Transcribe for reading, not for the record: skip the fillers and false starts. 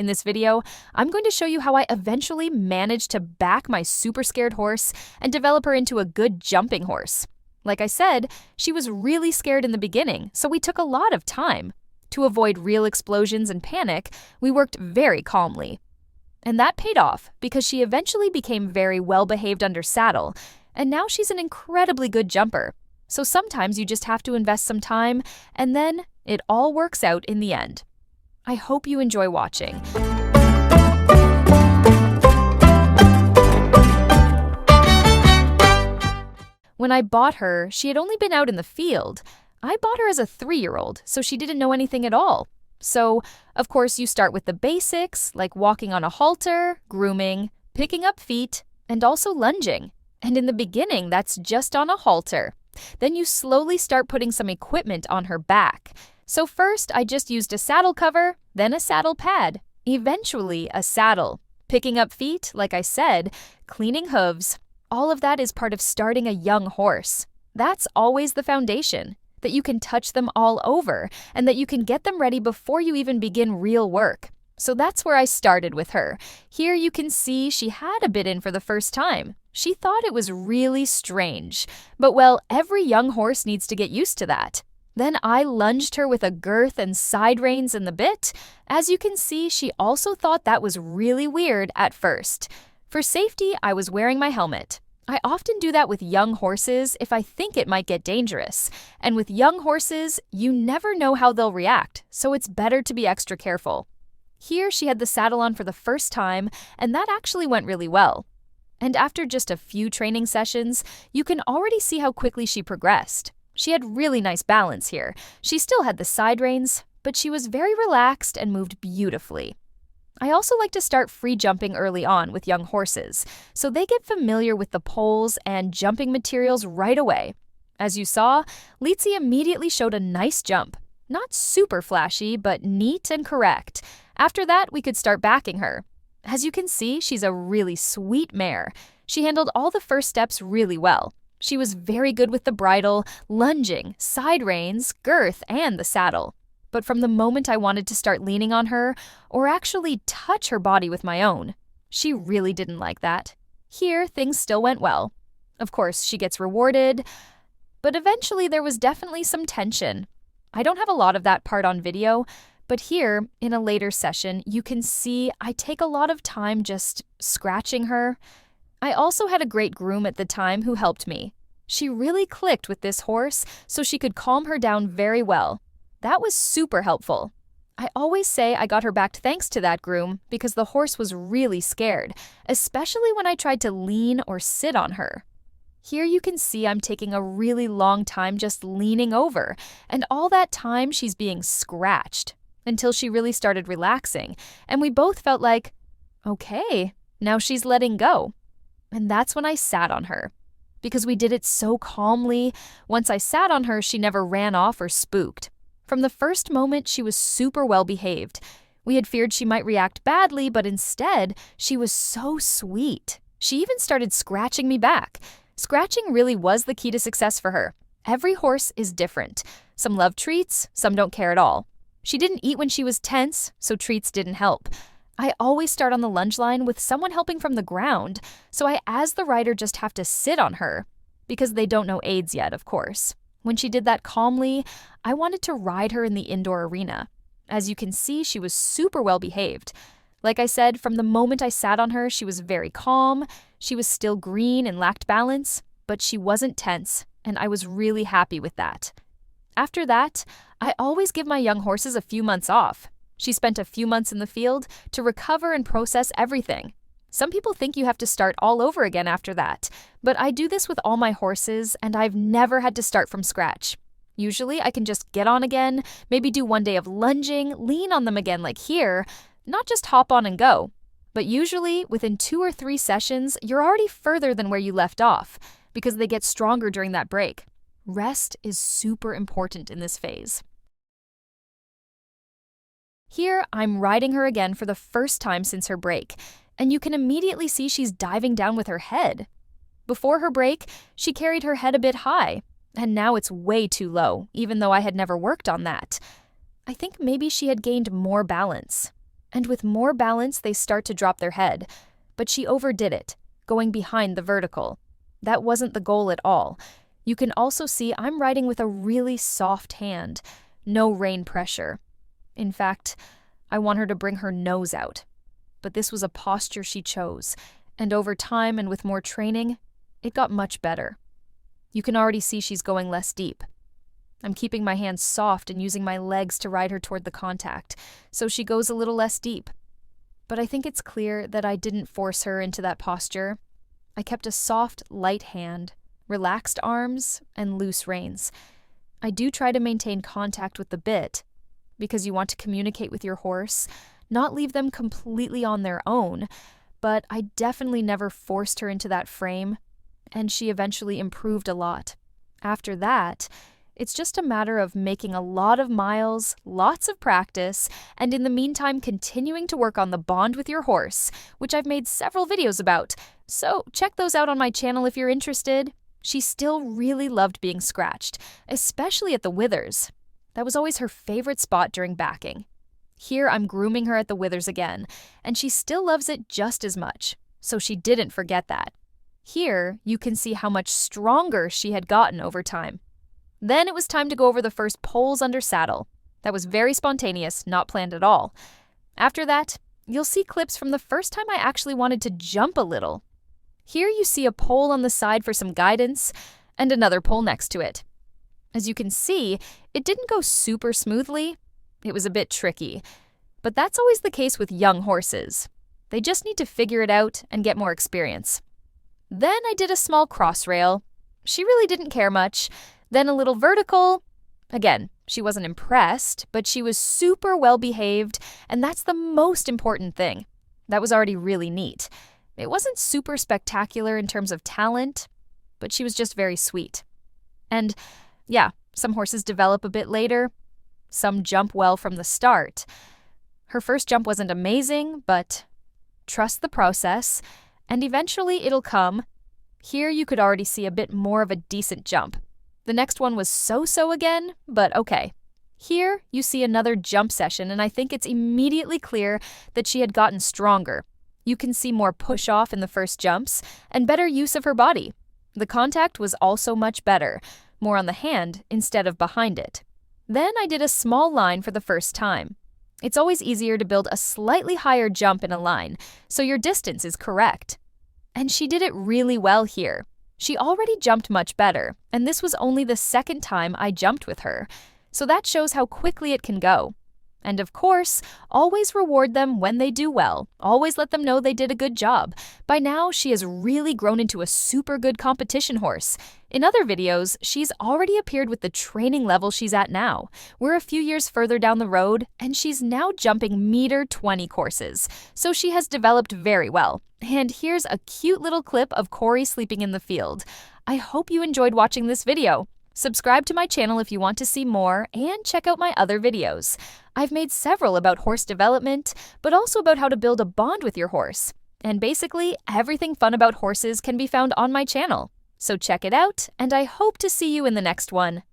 In this video, I'm going to show you how I eventually managed to back my super scared horse and develop her into a good jumping horse. Like I said, she was really scared in the beginning, so we took a lot of time. To avoid real explosions and panic, we worked very calmly. And that paid off because she eventually became very well-behaved under saddle, and now she's an incredibly good jumper. So sometimes you just have to invest some time, and then it all works out in the end. I hope you enjoy watching. When I bought her, she had only been out in the field. I bought her as a 3-year-old, so she didn't know anything at all. So, of course, you start with the basics, like walking on a halter, grooming, picking up feet, and also lunging. And in the beginning, that's just on a halter. Then you slowly start putting some equipment on her back. So first, I just used a saddle cover, then a saddle pad, eventually a saddle. Picking up feet, like I said, cleaning hooves. All of that is part of starting a young horse. That's always the foundation, that you can touch them all over and that you can get them ready before you even begin real work. So that's where I started with her. Here you can see she had a bit in for the first time. She thought it was really strange. But well, every young horse needs to get used to that. Then I lunged her with a girth and side reins in the bit. As you can see, she also thought that was really weird at first. For safety, I was wearing my helmet. I often do that with young horses if I think it might get dangerous. And with young horses, you never know how they'll react, so it's better to be extra careful. Here she had the saddle on for the first time, and that actually went really well. And after just a few training sessions, you can already see how quickly she progressed. She had really nice balance here. She still had the side reins, but she was very relaxed and moved beautifully. I also like to start free jumping early on with young horses, so they get familiar with the poles and jumping materials right away. As you saw, Litzy immediately showed a nice jump. Not super flashy, but neat and correct. After that, we could start backing her. As you can see, she's a really sweet mare. She handled all the first steps really well. She was very good with the bridle, lunging, side reins, girth, and the saddle. But from the moment I wanted to start leaning on her, or actually touch her body with my own, she really didn't like that. Here, things still went well. Of course, she gets rewarded, but eventually there was definitely some tension. I don't have a lot of that part on video, but here, in a later session, you can see I take a lot of time just scratching her. I also had a great groom at the time who helped me. She really clicked with this horse, so she could calm her down very well. That was super helpful. I always say I got her back thanks to that groom because the horse was really scared, especially when I tried to lean or sit on her. Here you can see I'm taking a really long time just leaning over, and all that time she's being scratched until she really started relaxing, and we both felt like, okay, now she's letting go. And that's when I sat on her. Because we did it so calmly, once I sat on her, she never ran off or spooked. From the first moment, she was super well behaved. We had feared she might react badly, but instead, she was so sweet. She even started scratching me back. Scratching really was the key to success for her. Every horse is different. Some love treats, some don't care at all. She didn't eat when she was tense, so treats didn't help. I always start on the lunge line with someone helping from the ground, so I, as the rider, just have to sit on her, because they don't know aids yet, of course. When she did that calmly, I wanted to ride her in the indoor arena. As you can see, she was super well behaved. Like I said, from the moment I sat on her, she was very calm. She was still green and lacked balance, but she wasn't tense, and I was really happy with that. After that, I always give my young horses a few months off. She spent a few months in the field to recover and process everything. Some people think you have to start all over again after that, but I do this with all my horses, and I've never had to start from scratch. Usually, I can just get on again, maybe do one day of lunging, lean on them again like here, not just hop on and go. But usually, within 2 or 3 sessions, you're already further than where you left off, because they get stronger during that break. Rest is super important in this phase. Here, I'm riding her again for the first time since her break, and you can immediately see she's diving down with her head. Before her break, she carried her head a bit high, and now it's way too low, even though I had never worked on that. I think maybe she had gained more balance. And with more balance, they start to drop their head. But she overdid it, going behind the vertical. That wasn't the goal at all. You can also see I'm riding with a really soft hand, no rein pressure. In fact, I want her to bring her nose out. But this was a posture she chose, and over time and with more training, it got much better. You can already see she's going less deep. I'm keeping my hands soft and using my legs to ride her toward the contact, so she goes a little less deep. But I think it's clear that I didn't force her into that posture. I kept a soft, light hand, relaxed arms, and loose reins. I do try to maintain contact with the bit, because you want to communicate with your horse, not leave them completely on their own, but I definitely never forced her into that frame, and she eventually improved a lot. After that, it's just a matter of making a lot of miles, lots of practice, and in the meantime continuing to work on the bond with your horse, which I've made several videos about, so check those out on my channel if you're interested. She still really loved being scratched, especially at the withers. That was always her favorite spot during backing. Here I'm grooming her at the withers again, and she still loves it just as much, so she didn't forget that. Here, you can see how much stronger she had gotten over time. Then it was time to go over the first poles under saddle. That was very spontaneous, not planned at all. After that, you'll see clips from the first time I actually wanted to jump a little. Here you see a pole on the side for some guidance, and another pole next to it. As you can see, it didn't go super smoothly. It was a bit tricky. But that's always the case with young horses. They just need to figure it out and get more experience. Then I did a small cross rail. She really didn't care much. Then a little vertical. Again, she wasn't impressed, but she was super well behaved, and that's the most important thing. That was already really neat. It wasn't super spectacular in terms of talent, but she was just very sweet. And yeah, some horses develop a bit later. Some jump well from the start. Her first jump wasn't amazing, but trust the process, and eventually it'll come. Here you could already see a bit more of a decent jump. The next one was so-so again, but okay. Here you see another jump session, and I think it's immediately clear that she had gotten stronger. You can see more push-off in the first jumps, and better use of her body. The contact was also much better, more on the hand instead of behind it. Then I did a small line for the first time. It's always easier to build a slightly higher jump in a line, so your distance is correct. And she did it really well here. She already jumped much better, and this was only the second time I jumped with her, so that shows how quickly it can go. And of course, always reward them when they do well. Always let them know they did a good job. By now, she has really grown into a super good competition horse. In other videos, she's already appeared with the training level she's at now. We're a few years further down the road, and she's now jumping meter 20 courses. So she has developed very well. And here's a cute little clip of Corey sleeping in the field. I hope you enjoyed watching this video. Subscribe to my channel if you want to see more, and check out my other videos. I've made several about horse development, but also about how to build a bond with your horse. And basically, everything fun about horses can be found on my channel. So check it out, and I hope to see you in the next one.